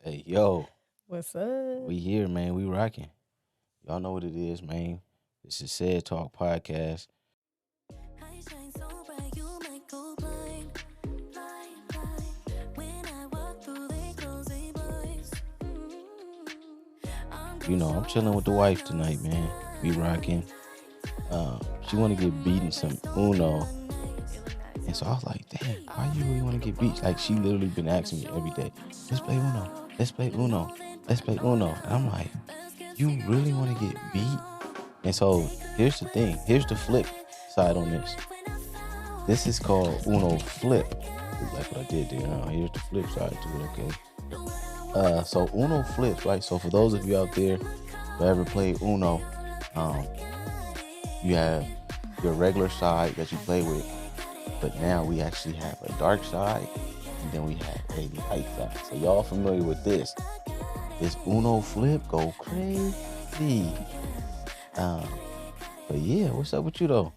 Hey, yo, What's up? we here, man. We rocking. Y'all know what it is, man. This is Said Talk Podcast. I shine so bright, you might go blind, blind, blind. When I walk through, they close their blinds. I'm chilling with the wife tonight, man. We rocking. She want to get beaten some Uno. And so I was like, damn, why you really want to get beat? Like, she literally been asking me every day, let's play Uno. Let's play Uno. Let's play Uno. And I'm like, you really want to get beat? And so here's the thing. Here's the flip side on this. This is called Uno Flip. Like what I did there. Here's the flip side to it, okay? So Uno flips, right? So for those of you out there who ever played Uno, you have your regular side that you play with, but now we actually have a dark side, and then we have a light side. So y'all familiar with this? This Uno Flip go crazy. But yeah, what's up with you though?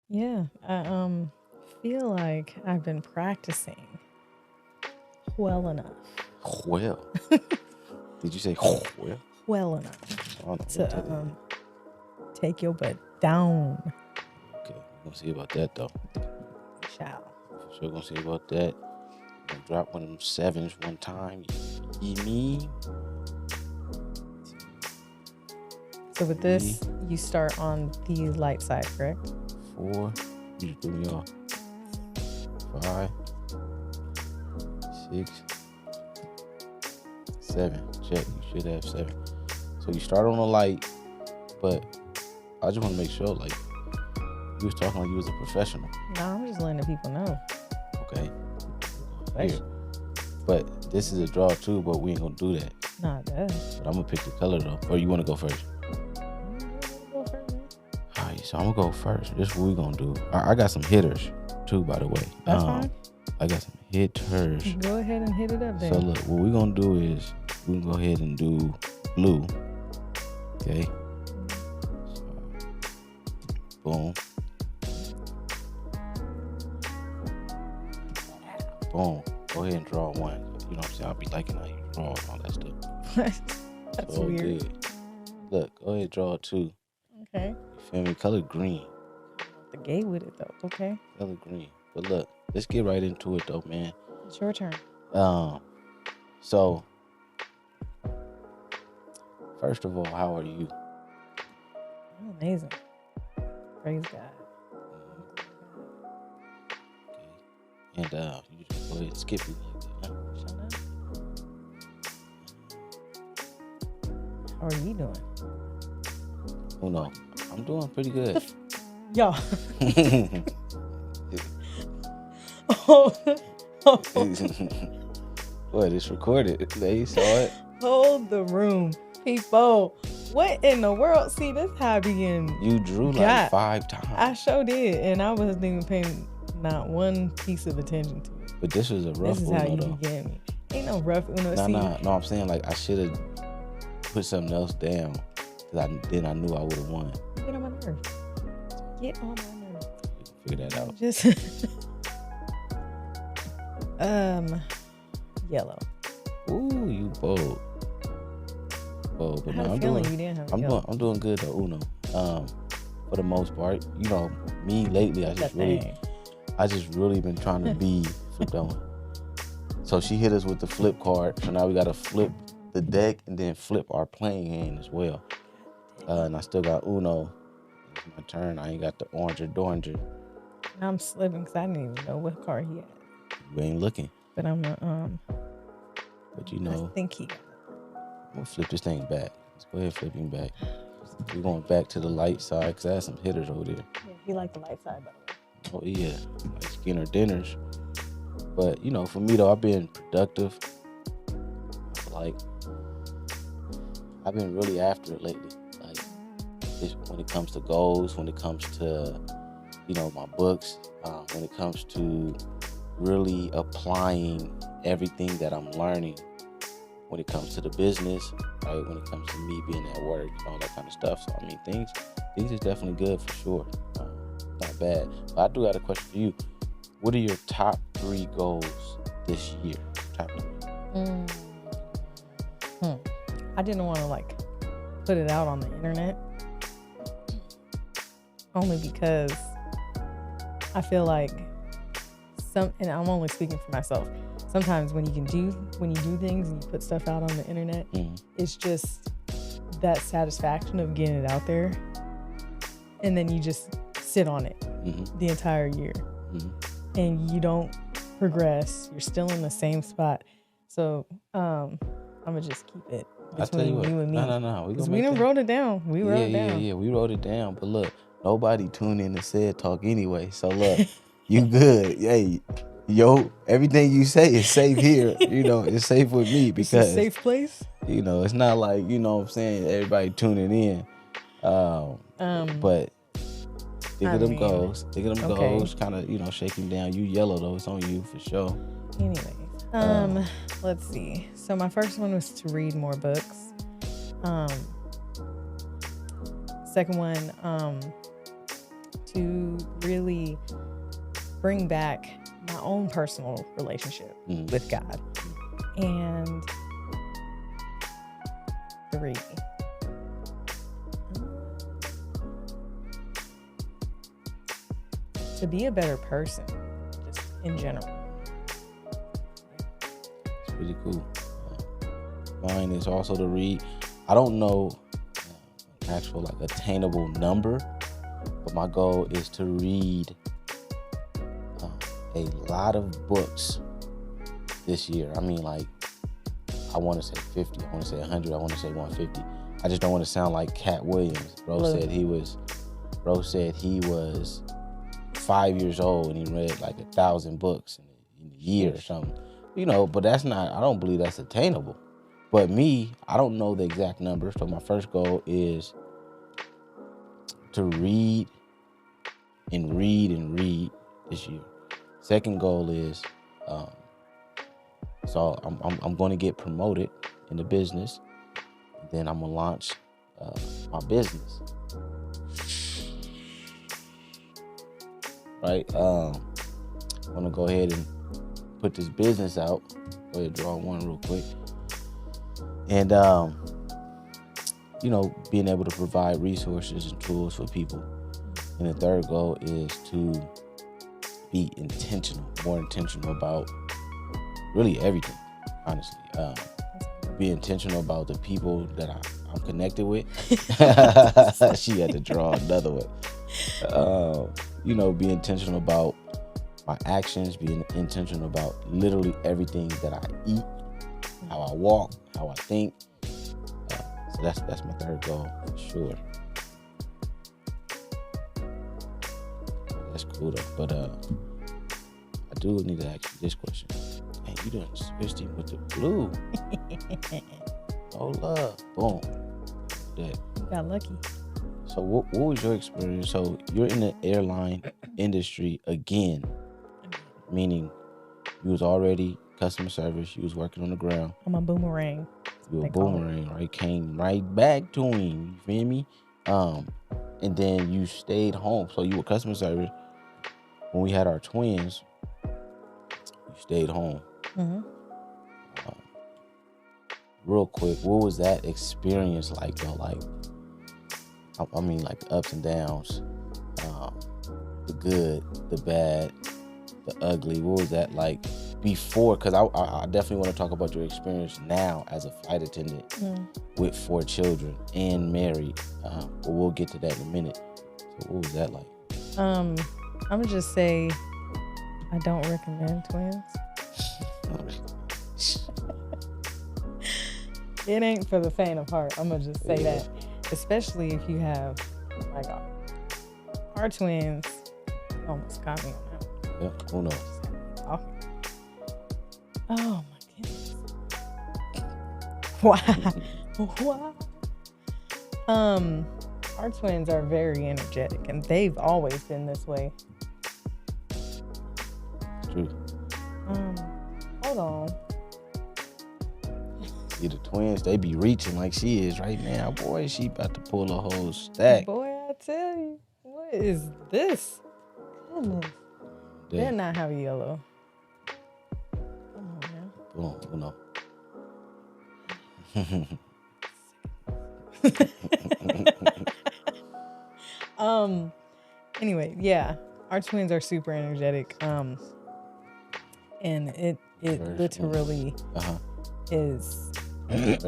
Yeah, I feel like I've been practicing well enough. Well, did you say well? Well enough I don't know to what that is. take your butt down. Okay, we're gonna see about that though. Shall. For sure gonna see about that. Gonna drop one of them sevens one time. You mean? So with this, you start on the light side, correct? 4. You just threw me off. 5, 6, 7. Check. You should have 7. So you start on the light, but I just want to make sure, like, you was talking like you was a professional. No, I'm just letting the people know. Okay. Right. Here. But this is a draw too, but we ain't gonna do that. Nah, that. But I'm gonna pick the color though. Or you wanna go first? Go first, man. Alright, so I'm gonna go first. This is what we gonna do. I got some hitters too, by the way. That's fine. I got some hitters. Go ahead and hit it up then. So look, what we gonna do is we can go ahead and do blue. Okay. So, boom. Boom. Go ahead and draw one. You know what I'm saying? I'll be liking how you draw and all that stuff. That's So weird. good. Look, go ahead and draw 2. Okay. You feel me? Color green. The gate with it though. Okay. Color green. But look, let's get right into it though, man. It's your turn. So first of all, how are you? I'm amazing. Praise God. Okay. And you just go ahead and skip me like that. Huh? Shut up. How are you doing? Oh no, I'm doing pretty good. Y'all. Oh, What? It's recorded. They saw it. hold the room, people. What in the world? See, this how I begin. You drew like God, 5 times. I sure did, and I wasn't even paying not one piece of attention to it. But this was a rough This is how Uno you though. began me. Ain't no rough Uno. No, See, no, I'm saying like I should have put something else down because then I knew I would have won. get on my nerves. Get on my nerves. Figure that out. Just yellow. Ooh, you bold. Bold, but I had no, a feeling you didn't have a yellow. I'm doing good though, Uno. For the most part, you know, me lately, I just really been trying to be flip that one. So she hit us with the flip card, so now we gotta flip the deck and then flip our playing hand as well. And I still got Uno. It's my turn. I ain't got the oranger. Now I'm slipping because I didn't even know what card he had. You ain't looking, But I'm but you know. I think he got it. I'm gonna flip this thing back. Let's go ahead, flipping back. We're going back to the light side because I had some hitters over there. Yeah, he liked the light side, by the way. Oh yeah, like Skinner dinners. But you know, for me though, I've been productive. Like I've been really after it lately. Like when it comes to goals, when it comes to my books, when it comes to really applying everything that I'm learning. When it comes to the business, right? When it comes to me being at work and all that kind of stuff. So I mean, things is definitely good for sure. Not bad. But I do got a question for you. What are your top 3 goals this year? Top 3. I didn't want to like put it out on the internet, only because I feel like and I'm only speaking for myself. Sometimes when you do things and you put stuff out on the internet, it's just that satisfaction of getting it out there, and then you just sit on it the entire year, and you don't progress. You're still in the same spot. So I'm gonna just keep it between you and me. No. We done wrote it down. We wrote it down. Yeah. We wrote it down. But look, nobody tuned in to Said Talk anyway. So look, you good. Hey, everything you say is safe here. It's safe with me because it's a safe place. It's not like, what I'm saying, everybody tuning in. But think of them goals. Kind of, shaking down. You yellow though. It's on you for sure. Anyway, let's see. So my first one was to read more books. Second one, to really bring back my own personal relationship with God. And 3, to be a better person, just in general. It's pretty cool. Mine is also to read. I don't know actual like attainable number, but my goal is to read a lot of books this year. I mean, like, I want to say 50, I want to say 100, I want to say 150. I just don't want to sound like Cat Williams. Bro said he was 5 years old and he read like 1,000 books in a year or something. But that's not, I don't believe that's attainable. But me, I don't know the exact number. So my first goal is to read and read this year. Second goal is, so I'm going to get promoted in the business. Then I'm gonna launch my business. Right? I'm gonna go ahead and put this business out. Go ahead and draw one real quick. And being able to provide resources and tools for people. And the third goal is to be more intentional about really everything, honestly. Be intentional about the people that I'm connected with. She had to draw another one. Be intentional about my actions, being intentional about literally everything that I eat, how I walk, how I think. So that's my third goal for sure. That's cool though. But I do need to ask you this question. Man, you done switched him with the blue. Oh love. Boom. That. You got lucky. So what was your experience? So you're in the airline industry again, meaning you was already customer service, you was working on the ground. I'm a boomerang. You were a boomerang, right? Came right back to him, you feel me? And then you stayed home. So you were customer service. When we had our twins, you stayed home. Mm-hmm. Real quick, what was that experience like though? Like, I mean, like the ups and downs, the good, the bad, the ugly. What was that like before? Because I definitely want to talk about your experience now as a flight attendant with 4 children and married. But we'll get to that in a minute. So what was that like? I'm gonna just say I don't recommend twins. It ain't for the faint of heart. I'm gonna just say that, especially if you have like our twins. Almost got me on that. Yeah, who knows? Oh my goodness! Wow, wow. Our twins are very energetic, and they've always been this way. True. Hold on. See, the twins, they be reaching like she is right now. Boy, she about to pull a whole stack. Boy, I tell you, what is this? Goodness. Yeah. They're not have yellow. Come on, man. Boom, no. Anyway, yeah, our twins are super energetic. And it Very literally Uh-huh. is Very that.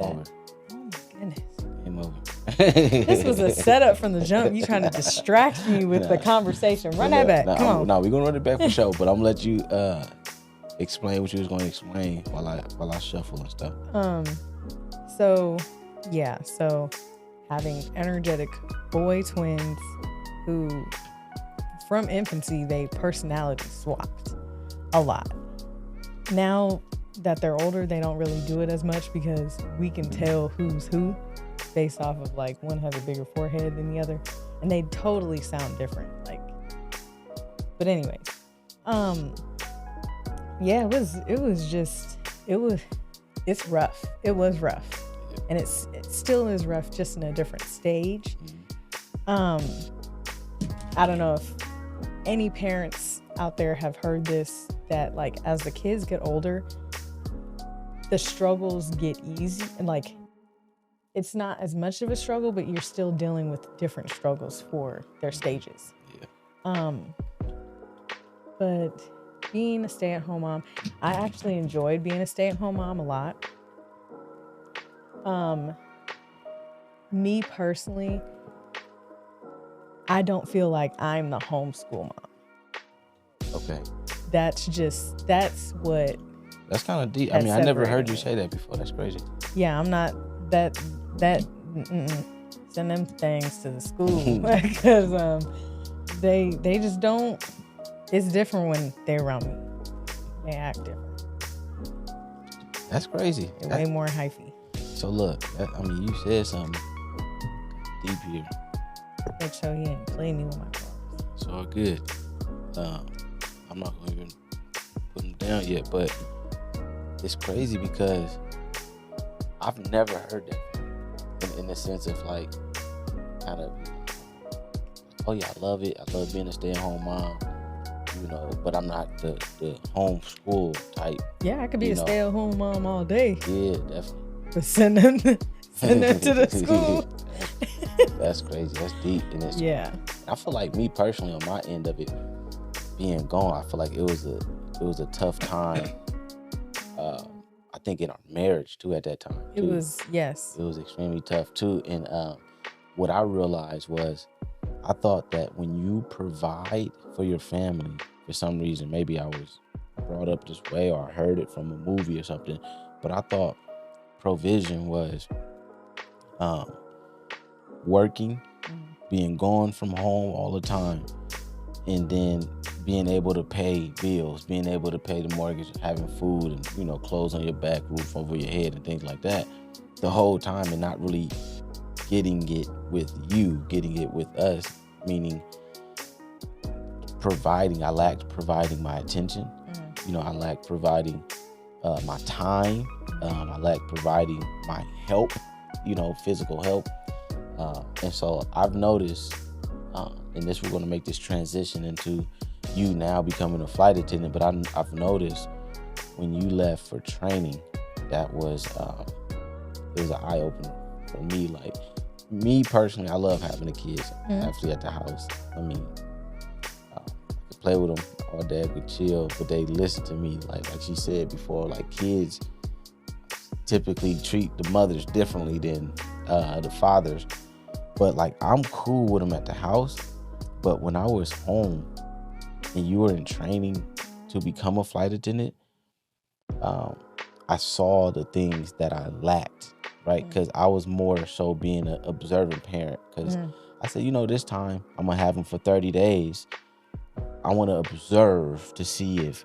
over. Oh my goodness. Game over. This was a setup from the jump. You trying to distract me with the conversation. Run that back. Come on. No, we're gonna run it back for sure, but I'm gonna let you explain what you was gonna explain while I shuffle and stuff. So having energetic boy twins who from infancy they personality swapped a lot. Now that they're older, they don't really do it as much because we can tell who's who based off of like one has a bigger forehead than the other, and they totally sound different. Like, but anyway, yeah, it's rough. It was rough, and it still is rough, just in a different stage. I don't know if any parents out there have heard this, that like as the kids get older, the struggles get easy, and like it's not as much of a struggle, but you're still dealing with different struggles for their stages. Yeah. But being a stay-at-home mom, I actually enjoyed being a stay-at-home mom a lot. Me personally, I don't feel like I'm the homeschool mom. Okay. That's what. That's kind of deep. I That's mean, I never heard you separating say that before. That's crazy. Yeah, I'm not that. Send them things to the school because they just don't. It's different when they're around me. They act different. That's crazy. They're way more hyphy. So look, you said something deep here. Make sure he didn't play me with my cards. It's all good. I'm not gonna even put them down yet, but it's crazy because I've never heard that in the sense of like kind of, oh yeah, I love it. I love being a stay-at-home mom, but I'm not the homeschool type. Yeah, I could be a stay-at-home mom all day. Yeah, definitely. But send them to the school. That's crazy. That's deep. And I feel like me personally on my end of it being gone, I feel like it was a tough time. I think in our marriage too at that time. It was, yes. It was extremely tough too. And what I realized was I thought that when you provide for your family, for some reason, maybe I was brought up this way or I heard it from a movie or something, but I thought provision was working, being gone from home all the time, and then being able to pay bills, being able to pay the mortgage, having food and, clothes on your back, roof over your head and things like that the whole time, and not really getting it with you, getting it with us, meaning I lacked providing my attention. I lacked providing my time. I lacked providing my help, physical help. And so I've noticed, and this, we're going to make this transition into you now becoming a flight attendant, but I've noticed when you left for training, that was it was an eye-opener for me. Like, me personally, I love having the kids actually at the house. I mean, I could play with them all day, I could chill, but they listen to me. Like she said before, like, kids typically treat the mothers differently than the fathers. But like, I'm cool with them at the house, but when I was home and you were in training to become a flight attendant, I saw the things that I lacked, right? Because I was more so being an observant parent. Because I said, this time I'm gonna have them for 30 days. I want to observe to see if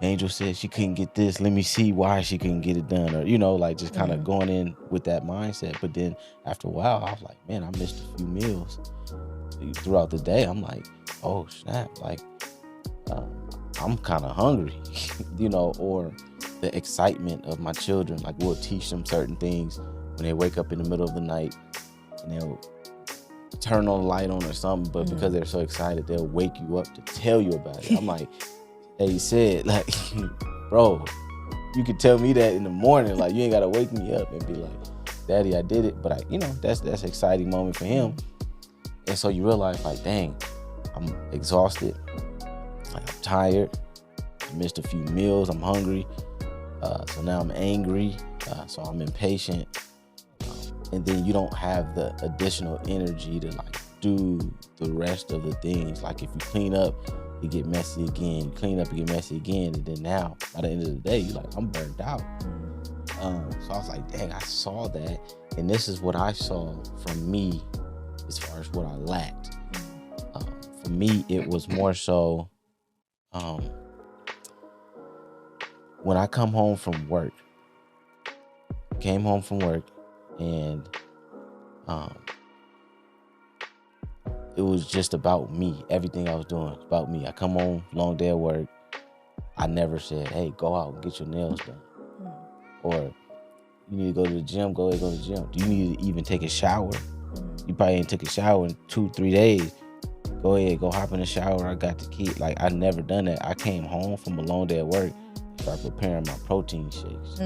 Angel said she couldn't get this, let me see why she couldn't get it done, or just kind of going in with that mindset. But then after a while, I was like, man, I missed a few meals throughout the day. I'm like, oh snap, like I'm kind of hungry, or the excitement of my children. Like, we'll teach them certain things when they wake up in the middle of the night, and they'll turn on the light on or something, but because they're so excited, they'll wake you up to tell you about it. I'm like, hey, said, like, bro, you could tell me that in the morning. Like, you ain't gotta wake me up and be like, Daddy, I did it. But that's an exciting moment for him. And so you realize, like, dang, I'm exhausted. Like, I'm tired. I missed a few meals. I'm hungry. So now I'm angry. So I'm impatient. And then you don't have the additional energy to like do the rest of the things. Like if you clean up, you get messy again. You clean up, you get messy again. And then now, by the end of the day, you're like, I'm burnt out. So I was like, dang, I saw that. And this is what I saw from me as far as what I lacked. For me, it was more so when I came home from work, and it was just about me. Everything I was doing was about me. I come home, long day at work. I never said, hey, go out and get your nails done. Or you need to go to the gym, go ahead, go to the gym. Do you need to even take a shower? You probably ain't took a shower in 2-3 days. Go ahead, go hop in the shower. I got the kid. Like, I never done that. I came home from a long day at work, start preparing my protein shakes.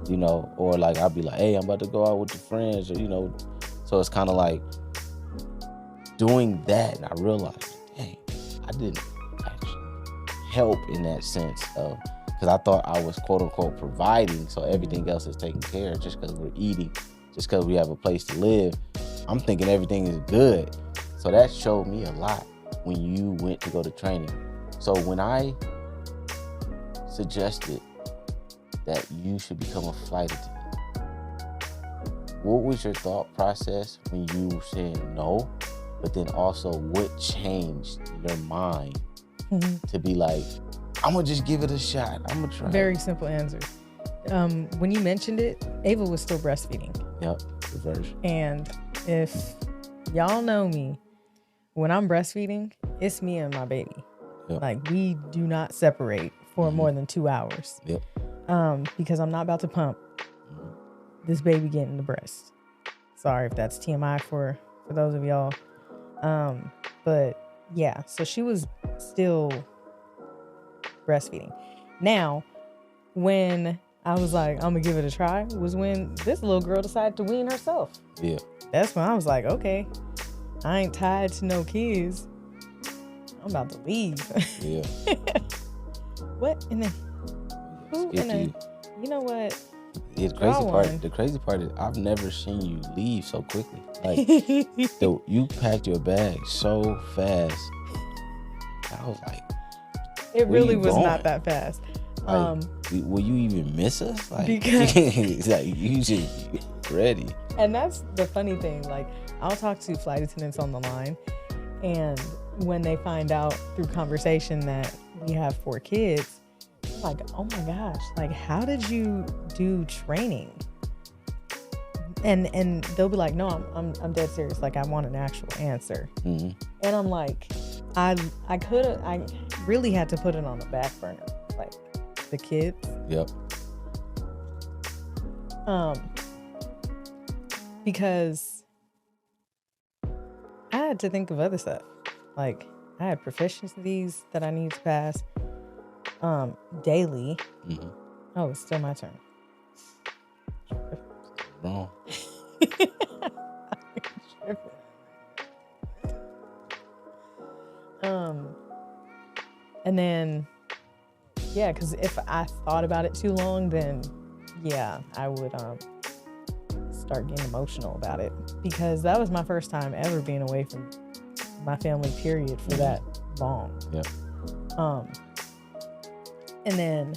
You know, or like I'll be like, hey, I'm about to go out with the friends, or you know. So it's kind of like doing that, and I realized, dang, I didn't actually help in that sense of, because I thought I was quote unquote providing, so everything else is taken care of just because we're eating, just because we have a place to live. I'm thinking everything is good. So that showed me a lot when you went to go to training. So when I suggested that you should become a flight attendant, what was your thought process when you said no? But then also, what changed your mind to be like, I'm gonna just give it a shot. I'm gonna try. Very simple answer. When you mentioned it, Ava was still breastfeeding. Yep, reverse. And if y'all know me, when I'm breastfeeding, it's me and my baby. Yep. Like, we do not separate for more than 2 hours. Yep. Because I'm not about to pump this baby getting the breast. Sorry if that's TMI for those of y'all. But yeah, so she was still breastfeeding. Now, when I was like, I'm gonna give it a try, was when this little girl decided to wean herself. Yeah. That's when I was like, okay, I ain't tied to no kids. I'm about to leave. Yeah. What? And then who? Skip And then, you. you know what? Yeah, the crazy part is I've never seen you leave so quickly. Like, you packed your bag so fast. I was like, It where really you was going? not that fast. Like, will you even miss us? Like, Because- it's like you just ready. And that's the funny thing. Like, I'll talk to flight attendants on the line, and when they find out through conversation that we have 4 kids, I'm like, oh my gosh, like, how did you do training? And they'll be like, no, I'm dead serious. Like, I want an actual answer. Mm-hmm. And I'm like, I really had to put it on the back burner, like the kids. Yep. Because I had to think of other stuff. Like, I had proficiencies that I need to pass daily. Mm-hmm. Oh, it's still my turn. Wrong. And then, yeah, because if I thought about it too long, then yeah, I would start getting emotional about it, because that was my first time ever being away from my family, period, for that long. Yep. And then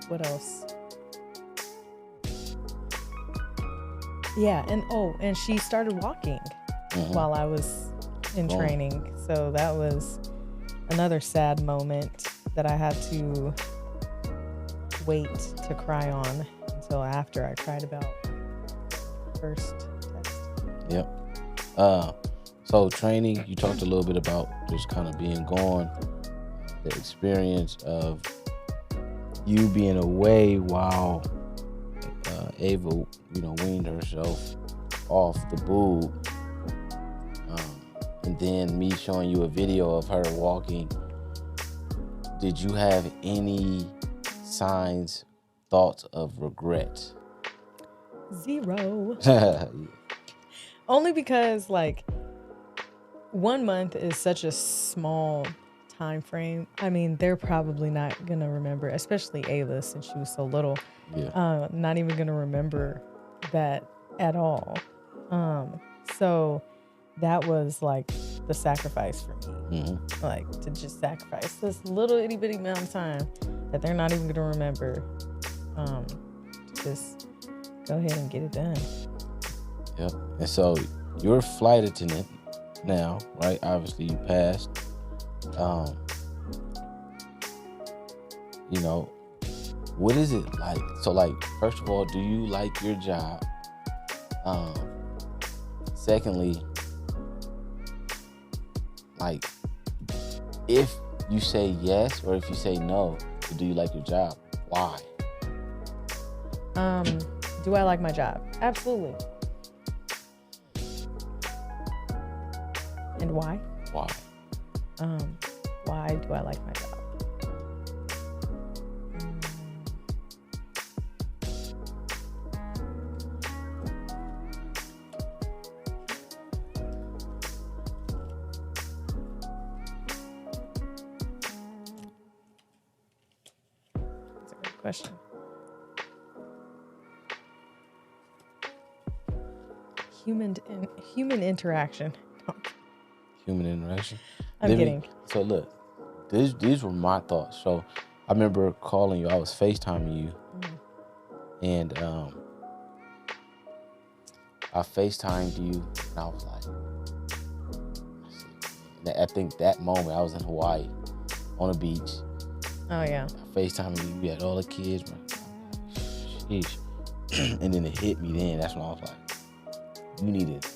what else? Yeah, and she started walking while I was in training. So that was another sad moment that I had to wait to cry on until after I cried about the first test. Yep. So training, you talked a little bit about just kind of being gone, the experience of you being away while Ava, weaned herself off the boob. And then me showing you a video of her walking. did you have any signs, thoughts of regret? 0. Yeah. Only because like 1 month is such a small time frame. I mean, they're probably not gonna remember, especially Ayla since she was so little. Yeah. Not even gonna remember that at all. So that was like the sacrifice for me. Mm-hmm. Like to just sacrifice this little itty bitty amount of time that they're not even gonna remember. To just go ahead and get it done. Yep. And so you're a flight attendant now, right? Obviously you passed. You know, what is it like? So like, first of all, do you like your job? Secondly, like, if you say yes or if you say no, do you like your job? Why? Do I like my job? Absolutely. And why? Why? Why do I like my job? That's a good question. Human interaction. Human interaction. I'm kidding. So look, these were my thoughts. So I remember calling you. I was FaceTiming you, and I FaceTimed you, and I was like, I think that moment I was in Hawaii on a beach. Oh yeah. I FaceTimed you. We had all the kids. Man. Sheesh. And then it hit me. Then that's when I was like, you need to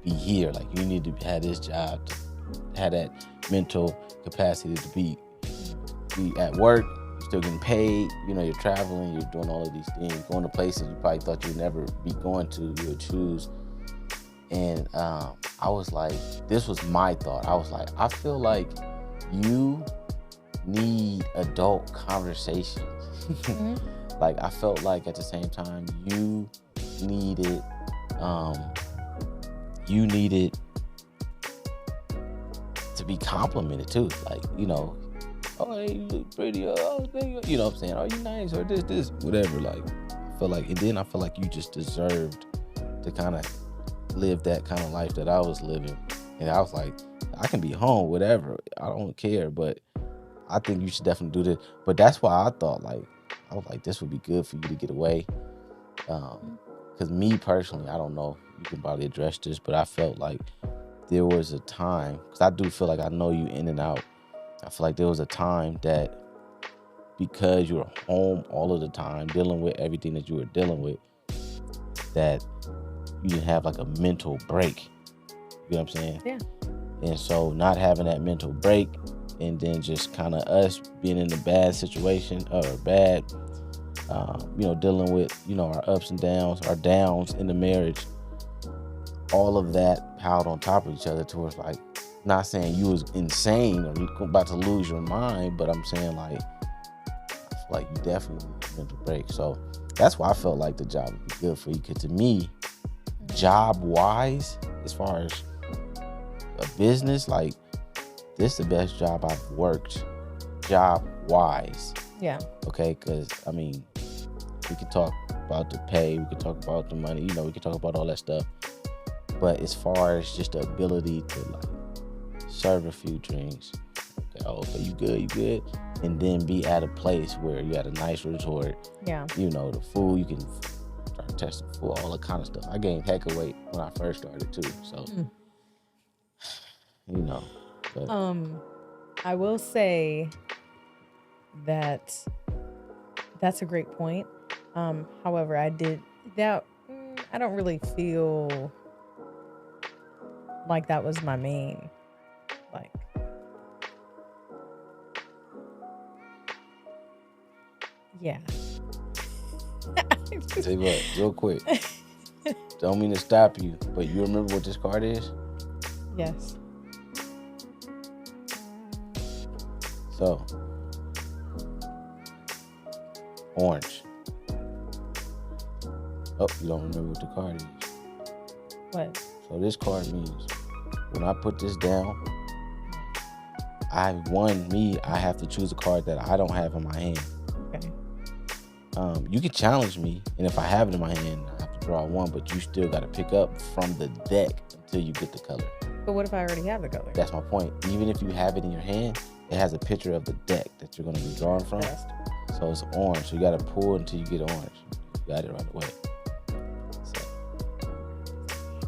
be here. Like, you need to have this job to have that mental capacity to be at work. You're still getting paid. You know, you're traveling. You're doing all of these things, going to places you probably thought you'd never be going to. You would choose. And I was like, this was my thought. I was like, I feel like you need adult conversations. Mm-hmm. Like, I felt like at the same time you needed to be complimented too. Like, you know, oh, hey, you look pretty. Oh, you know what I'm saying? Oh, you nice, or this, whatever. Like, I feel like, and then I feel like you just deserved to kind of live that kind of life that I was living. And I was like, I can be home, whatever. I don't care, but I think you should definitely do this. But that's why I thought, like, I was like, this would be good for you to get away. Because me personally, I don't know, you can probably address this, but I felt like there was a time, because I do feel like I know you in and out. I feel like there was a time that because you were home all of the time, dealing with everything that you were dealing with, that you didn't have like a mental break. You know what I'm saying? Yeah. And so not having that mental break, and then just kind of us being in a bad situation or bad, dealing with, our ups and downs, our downs in the marriage, all of that piled on top of each other towards, like, not saying you was insane or you about to lose your mind, but I'm saying, like, I feel like you definitely need a mental break. So that's why I felt like the job would be good for you. Because to me, job-wise, as far as a business, like, this is the best job I've worked, job-wise. Yeah. Okay, because, I mean, we could talk about the pay, we could talk about the money, we could talk about all that stuff. But as far as just the ability to, like, serve a few drinks, okay, you good, and then be at a place where you at a nice resort. Yeah. The food, you can start testing food, all that kind of stuff. I gained heck of weight when I first started too, so But. I will say that that's a great point. However, I don't really feel like that was my main, like, yeah. Tell you what, real quick. Don't mean to stop you, but you remember what this card is? Yes. So, Orange. Oh, you don't remember what the card is. What? So this card means when I put this down, I have to choose a card that I don't have in my hand. Okay. You can challenge me, and if I have it in my hand, I have to draw one, but you still got to pick up from the deck until you get the color. But what if I already have the color? That's my point. Even if you have it in your hand, it has a picture of the deck that you're going to be drawing from. Best. So it's orange. So you got to pull until you get orange. You got it right away. So.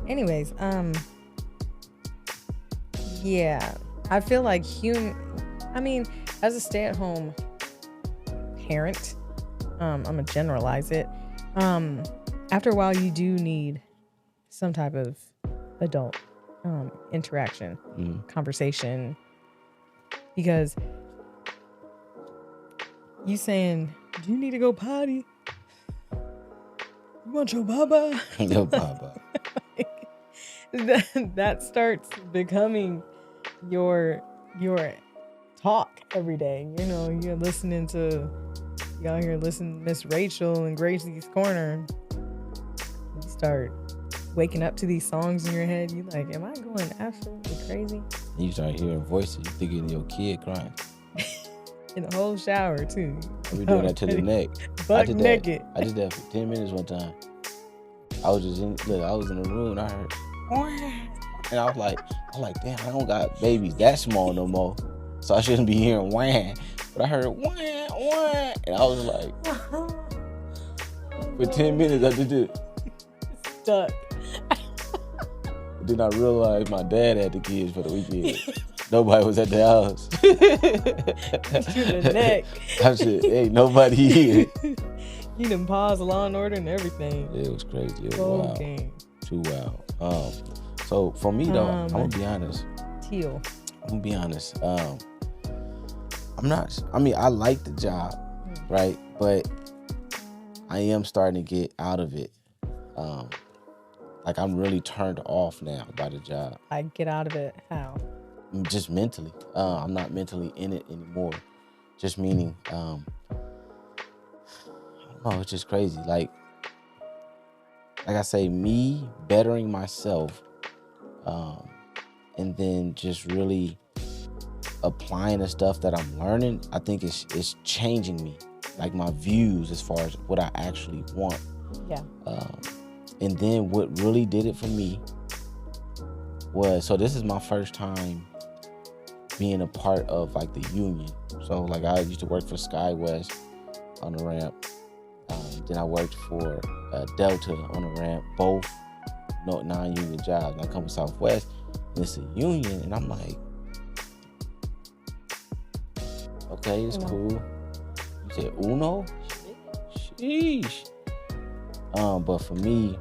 Anyways, yeah, I feel like as a stay-at-home parent, I'm gonna generalize it. After a while, you do need some type of adult interaction, conversation, because you saying, "Do you need to go potty? You want your baba?" Yo, Baba. that starts becoming your talk every day. You know, you're listening to y'all here listening to Miss Rachel and Gracie's Corner. You start waking up to these songs in your head. You like, am I going absolutely crazy? And you start hearing voices. You thinking your kid crying. In the whole shower too. We doing that to the neck. Butt naked. I did that for 10 minutes one time. I was in the room and I heard, and I was like, damn, I don't got babies that small no more. So I shouldn't be hearing wham. But I heard wham, wham. And I was like, for 10 minutes I did it. Stuck. Then I realized my dad had the kids for the weekend. Nobody was at the house. To the neck. I said, hey, nobody here. You done paused Law and Order and everything. It was crazy. It was wild. Okay. Too wild. So for me though, I'm gonna be honest. Teal. I'm gonna be honest. I like the job, right? But I am starting to get out of it. Like I'm really turned off now by the job. I get out of it. How? Just mentally. I'm not mentally in it anymore. Just meaning, I don't know, it's just crazy. Like I say, me bettering myself, and then just really applying the stuff that I'm learning, I think it's changing me, like my views as far as what I actually want. Yeah. And then what really did it for me was, so this is my first time being a part of like the union. So like I used to work for SkyWest on the ramp. Then I worked for Delta on the ramp, both non-union jobs. And I come to Southwest and it's a union, and I'm like, okay, it's cool. You said Uno? Sheesh. But for me,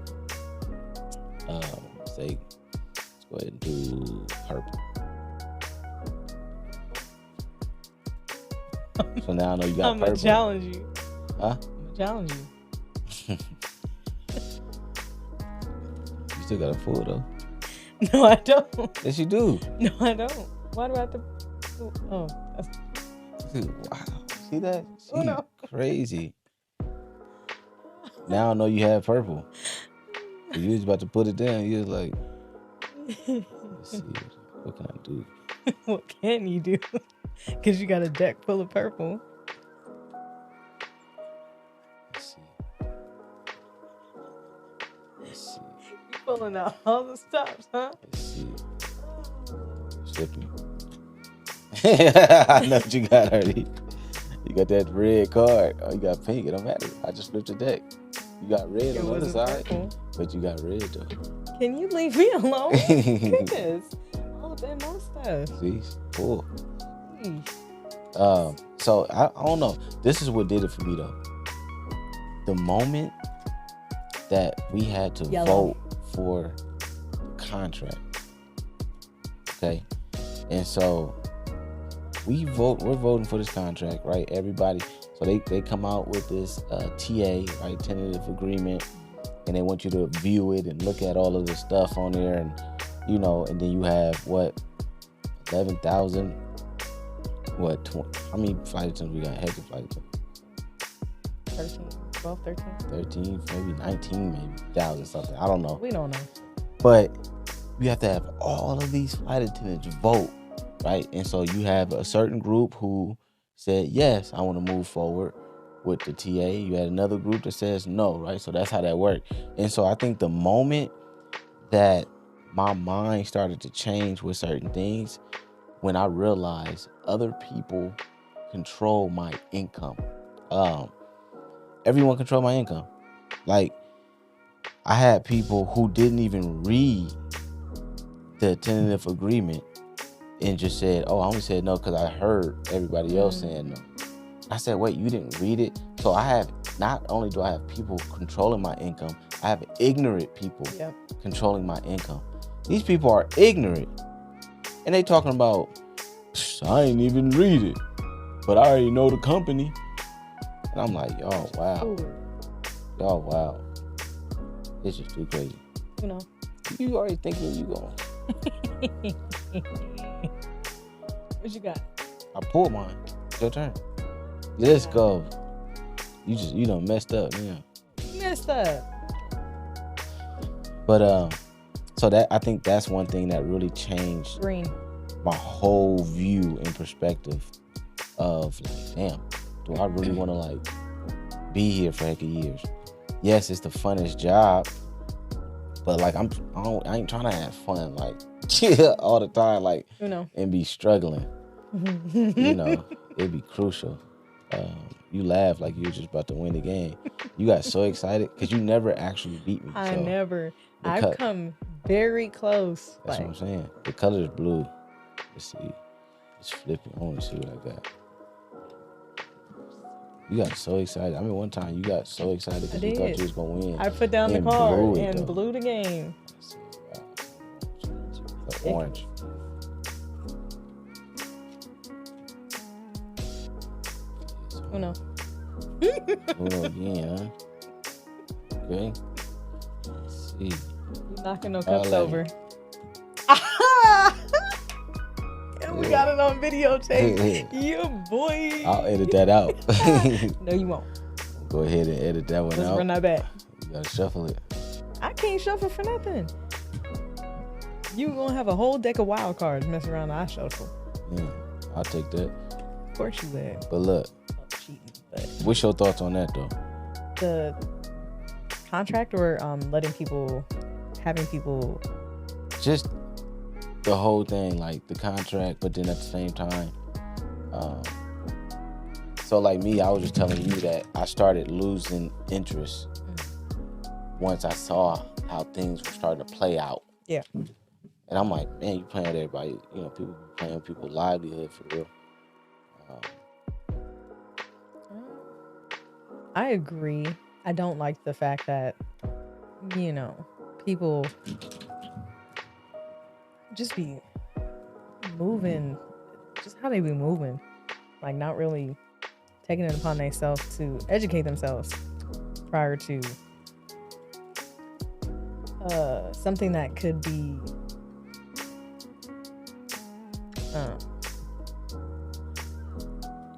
let's go ahead and do purple. So now I know you got I'm purple. gonna challenge you. Huh? Challenge you. You still got a full though. No, I don't. Yes, you do. No, I don't. Why do I have to? Oh, that's Dude, wow. See that? Oh, no. Crazy. Now I know you have purple. You was about to put it down. You was like, let's see, what can I do? What can you do? Because you got a deck full of purple. Let's see. You're pulling out all the stops, huh? Let's see. Slipping. I know what you got already. You got that red card. Oh, you got pink. It don't matter. I just flipped the deck. You got red on the other side, but you got red though. Can you leave me alone? Goodness. All that my stuff. See? Cool. Jeez. So I don't know. This is what did it for me though. The moment that we had to vote for contract. Okay. And so we're voting for this contract, right? Everybody. So they come out with this TA, right? Tentative agreement. And they want you to view it and look at all of the stuff on there, and you know, and then you have what, 11,000, what, 20, how many flight attendants we got? Heck of flight attendants. 13, 12, 13. 13, maybe 19, maybe 1,000 something. I don't know. We don't know. But you have to have all of these flight attendants vote, right? And so you have a certain group who said, yes, I want to move forward with the TA. You had another group that says no, right? So that's how that worked. And so I think the moment that my mind started to change with certain things, when I realized other people control my income. Everyone control my income. Like, I had people who didn't even read the tentative agreement and just said, oh, I only said no because I heard everybody else saying no. I said, wait, you didn't read it? So I have, not only do I have people controlling my income, I have ignorant people controlling my income. These people are ignorant. And they talking about, I ain't even read it, but I already know the company. And I'm like, y'all, wow. Y'all, wow. This is too crazy. You know. You already thinking you going. What you got? I pulled mine. Your turn. Let's go. You done messed up, yeah. Messed up. But so that, I think that's one thing that really changed Green. my whole view and perspective of like, damn, do I really want to like be here for heck of years? Yes, it's the funnest job, but like I ain't trying to have fun like all the time, like and be struggling. You know, it'd be crucial. You laugh like you were just about to win the game. You got so excited because you never actually beat me. I never. I've come very close. That's what I'm saying. The color is blue. Let's see. It's flipping. I want to see what I got. You got so excited. I mean, one time you got so excited because you thought you was going to win. I put down the card and blew the game. Let's see. Wow. The orange. Uno. Uno again, huh? Okay. Let's see. You're knocking no cups over. And we got it on videotape. You boy. I'll edit that out. No, you won't. Go ahead and edit that one out. Let's run that back. You gotta shuffle it. I can't shuffle for nothing. You gonna have a whole deck of wild cards mess around I shuffle. Yeah, I'll take that. Of course you would. But look, cheating, but what's your thoughts on that though? The contract or having people just the whole thing, like the contract, but then at the same time, so like me, I was just telling you that I started losing interest once I saw how things were starting to play out. Yeah. And I'm like, man, you playing with everybody, you know, people playing with people's livelihood for real. I agree. I don't like the fact that, you know, people just be moving, just how they be moving, like not really taking it upon themselves to educate themselves prior to something that could be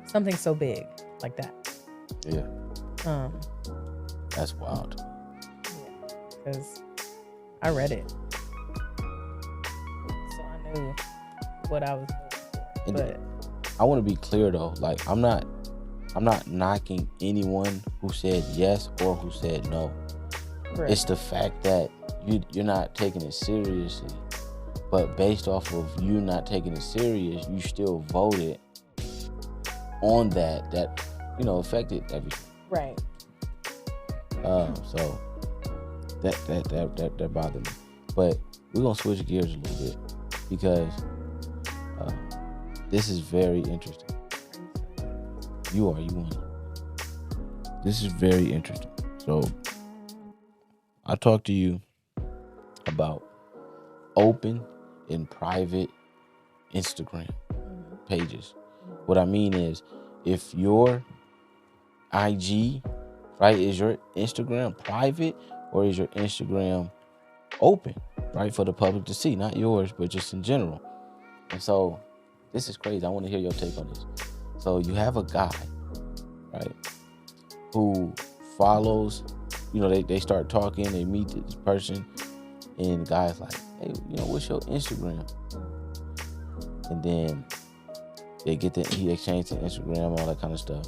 something so big like that. Yeah. That's wild. Yeah, because I read it, so I knew what I was doing. But I want to be clear though, like I'm not knocking anyone who said yes or who said no. Right. It's the fact that you're not taking it seriously, but based off of you not taking it serious, you still voted on that you know affected everything. Right. So that bothered me. But we're gonna switch gears a little bit because this is very interesting. You won. This is very interesting. So I talked to you about open and private Instagram pages. What I mean is, if your IG, right, is your Instagram private or is your Instagram open, right, for the public to see? Not yours, but just in general. And so this is crazy. I want to hear your take on this. So you have a guy, right, who follows, they start talking, they meet this person, and the guy's like, hey, what's your Instagram? And then he exchanged the Instagram, all that kind of stuff.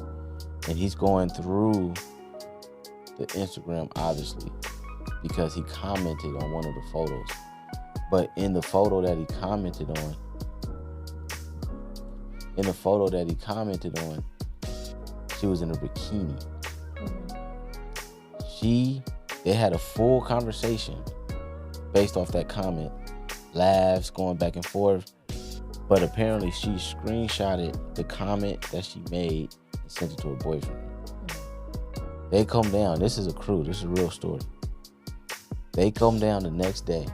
And he's going through the Instagram, obviously, because he commented on one of the photos. But in the photo that he commented on, she was in a bikini. They had a full conversation based off that comment, laughs going back and forth. But apparently she screenshotted the comment that she made and sent it to her boyfriend. They come down. This is a crew. This is a real story. They come down the next day,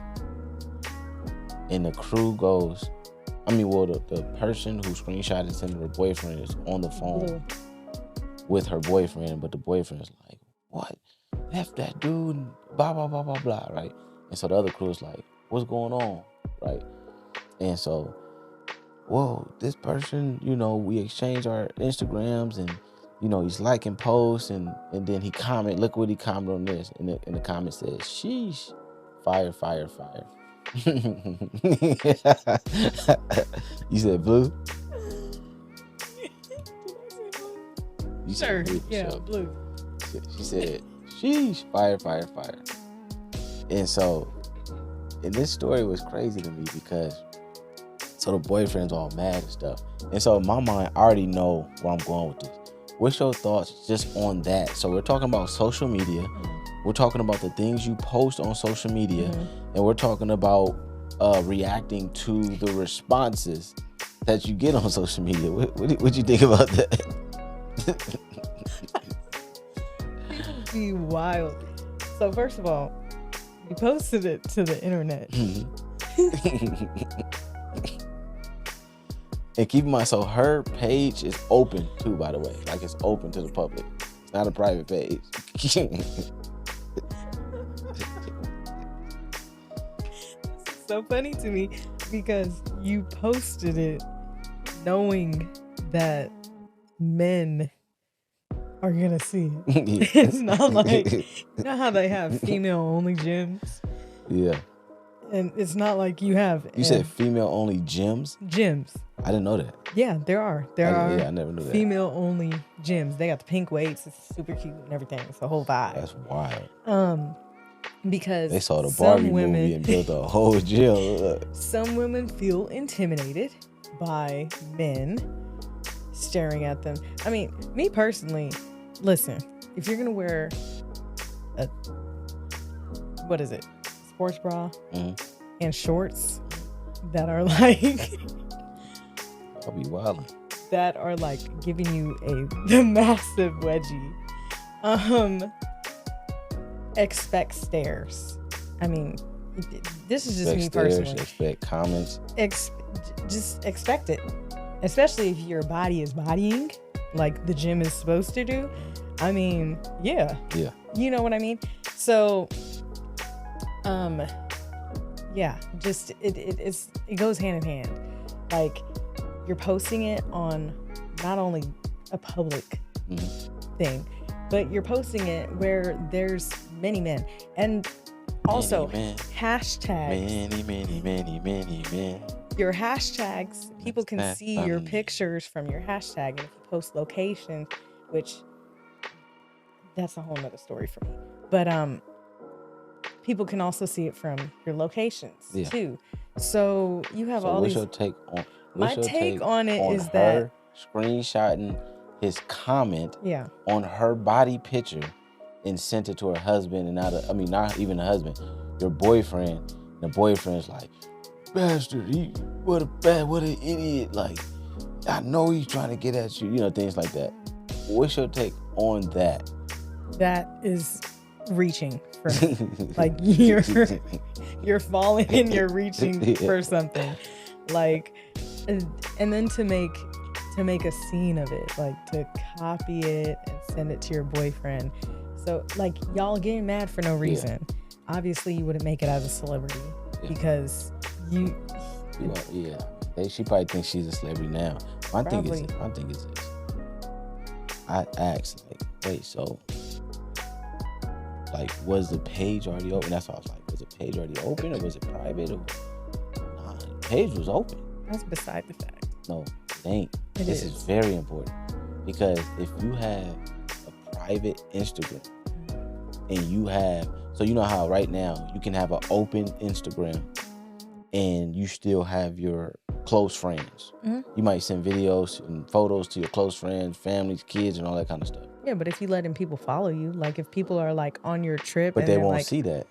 and the crew goes, the person who screenshotted and sent it to her boyfriend is on the phone with her boyfriend, but the boyfriend is like, what? F that dude, blah, blah, blah, blah, blah, right? And so the other crew is like, what's going on, right? And so, whoa, this person, we exchange our Instagrams, and, he's liking posts, and then he comment, look what he commented on this. And the comment says, sheesh, fire, fire, fire. You said blue? You said blue, yeah, so. blue. She said, sheesh, fire, fire, fire. And so, and this story was crazy to me because, so the boyfriend's all mad and stuff. And so in my mind, I already know where I'm going with this. What's your thoughts just on that? So we're talking about social media. We're talking about the things you post on social media. And we're talking about reacting to the responses that you get on social media. What you think about that? Be wild. So first of all, you posted it to the internet. And keep in mind, so her page is open too, by the way. Like, it's open to the public. It's not a private page. So funny to me because you posted it knowing that men are gonna see it. It's not like, you know how they have female only gyms? Yeah. And it's not like you have. You said female only gyms? Gyms. I didn't know that. Yeah, there are. I never knew that. Female only gyms. They got the pink weights. It's super cute and everything. It's the whole vibe. That's wild. Because they saw the Barbie women, movie and built a whole gym. Some women feel intimidated by men staring at them. I mean, me personally, listen, if you're gonna wear a, what is it, sports bra and shorts that are like, I'll be wilding. That are like giving you the massive wedgie. Expect stares. I mean, this is just me personally. Expect comments. Just expect it. Especially if your body is bodying like the gym is supposed to do. I mean, yeah. Yeah. You know what I mean? So, yeah, just it goes hand in hand. Like, you're posting it on not only a public thing, but you're posting it where there's many men. And also hashtags. Many men. Your hashtags, people can see your pictures from your hashtag. And if you post locations, which that's a whole nother story for me. But people can also see it from your locations too. So you have all these. What's your take on? My take on it is that screenshotting his comment on her body picture and sent it to her husband, and not even the husband, your boyfriend. And the boyfriend's like, bastard, what an idiot. Like, I know he's trying to get at you, things like that. What's your take on that? That is reaching for like you're falling and you're reaching for something. Like, and then to make a scene of it, like to copy it and send it to your boyfriend. So like, y'all getting mad for no reason. Obviously you wouldn't make it as a celebrity because she probably thinks she's a celebrity now. My thing is this. I asked, like, wait, so, like, was the page already open? That's why I was like, was the page already open or was it private? Or nah, the page was open. That's beside the fact. No, it ain't. This is very important because if you have a private Instagram and you have, so you know how right now you can have an open Instagram and you still have your close friends. Mm-hmm. You might send videos and photos to your close friends, families, kids, and all that kind of stuff. Yeah, but if you letting people follow you, like if people are like on your trip, but and they they're won't like, see that.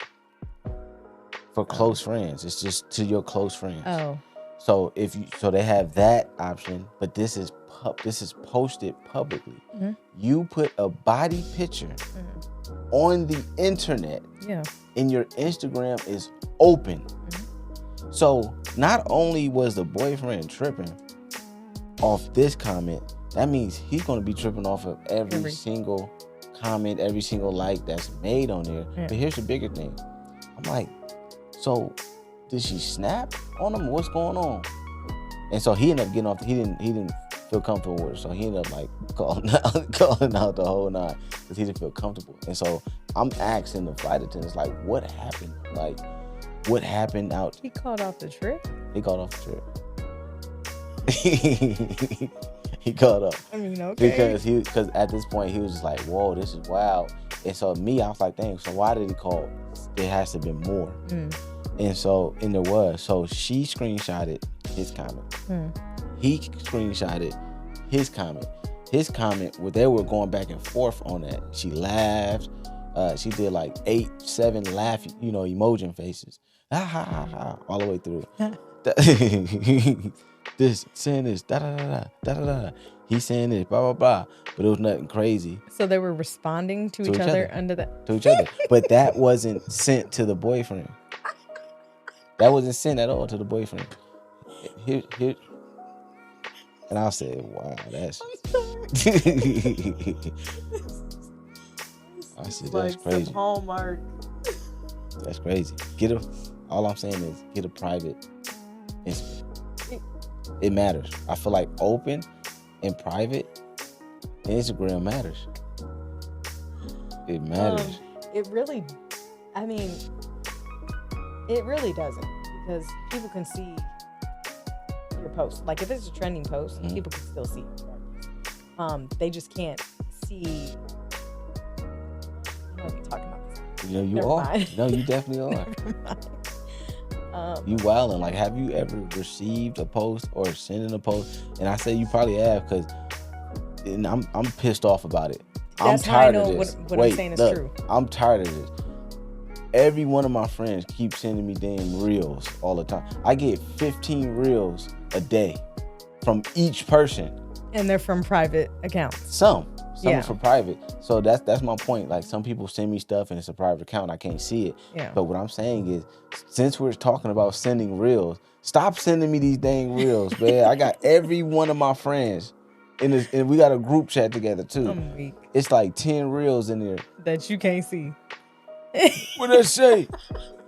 For close friends, it's just to your close friends. oh, So so they have that option, but this is posted publicly. Mm-hmm. You put a body picture on the internet, yeah, and your Instagram is open. So not only was the boyfriend tripping off this comment, that means he's going to be tripping off of every single comment, every single like that's made on there. Yeah. But here's the bigger thing. I'm like, so did she snap on him? What's going on? And so he ended up getting off. He didn't feel comfortable with it. So he ended up like calling out the whole nine because he didn't feel comfortable. And so I'm asking the flight attendants, like, what happened? Like, what happened out? he called off the trip. He called off the trip. He called off. I mean, okay. Because at this point he was just like, whoa, this is wild. And so me, I was like, dang, so why did he call? There has to be more. And so, and there was. So she screenshotted his comment. He screenshotted his comment. His comment, where they were going back and forth on that. She laughed. She did like 8-7 laugh, emoji faces. Ha ha ha ha, all the way through. This saying this, da da da da da da. He's saying this, blah blah blah. But it was nothing crazy. So they were responding to each other under that. To each other, but that wasn't sent to the boyfriend. That wasn't sent at all to the boyfriend. Here, and I said, "Wow, that's." I said, "That's crazy." Hallmark. That's crazy. All I'm saying is get a private Instagram. It matters. I feel like open and private Instagram matters. It matters. It really, I mean, it really doesn't, because people can see your post. Like if it's a trending post, people can still see it. They just can't see. I'm not even talking about this. You Never are. mind. No, you definitely are. You wildin'. Like, have you ever received a post or sent in a post? And I say you probably have, because I'm pissed off about it. That's I'm tired how I know of this. what I'm saying is true. I'm tired of this. Every one of my friends keeps sending me damn reels all the time. I get 15 reels a day from each person. And they're from private accounts. Some are for private. So that's my point. Like, some people send me stuff and it's a private account. I can't see it. Yeah. But what I'm saying is, since we're talking about sending reels, stop sending me these dang reels, man. I got every one of my friends in this, and we got a group chat together too. I'm weak. It's like 10 reels in there. That you can't see. What did I say?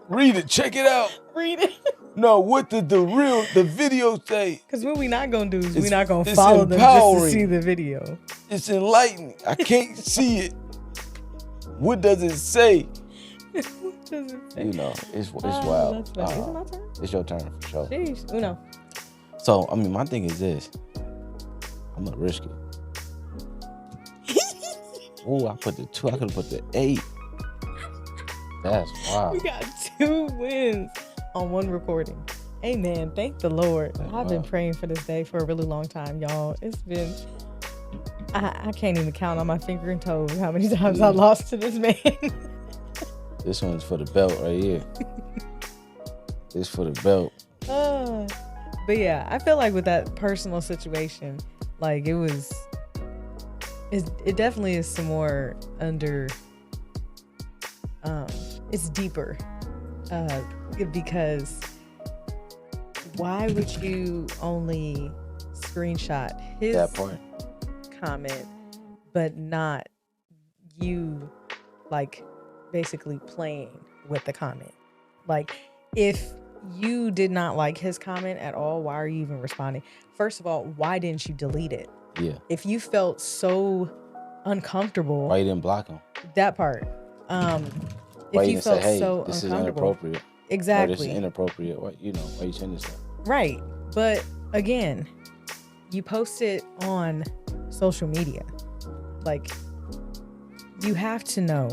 Read it. Check it out. Read it. No, what did the video say? Because what we not going to do is we're not going to it's follow them just to empowering. see the video. It's enlightening. I can't see it. What does it say? What does it say? It's wild. That's funny. Is it my turn? It's your turn for sure. Jeez. Uno. So, I mean, my thing is this. I'm going to risk it. Oh, I put the 2. I could have put the 8. That's wild. We got 2 wins on 1 recording. Amen. Thank the Lord. That's I've been wild. praying for this day for a really long time, y'all. It's been, I can't even count on my finger and toes how many times I lost to this man. This one's for the belt right here. It's for the belt. But yeah, I feel like with that personal situation, like it definitely is some more under, it's deeper, because why would you only screenshot his That part. comment, but not you, like, basically playing with the comment? Like, if you did not like his comment at all, why are you even responding? First of all, why didn't you delete it? Yeah. If you felt so uncomfortable. Why you didn't block him? That part. Why If you you didn't felt say, hey, so this is uncomfortable. inappropriate? Or this Exactly. is inappropriate. Why you changing this stuff? Right. But again, you post it on social media. Like, you have to know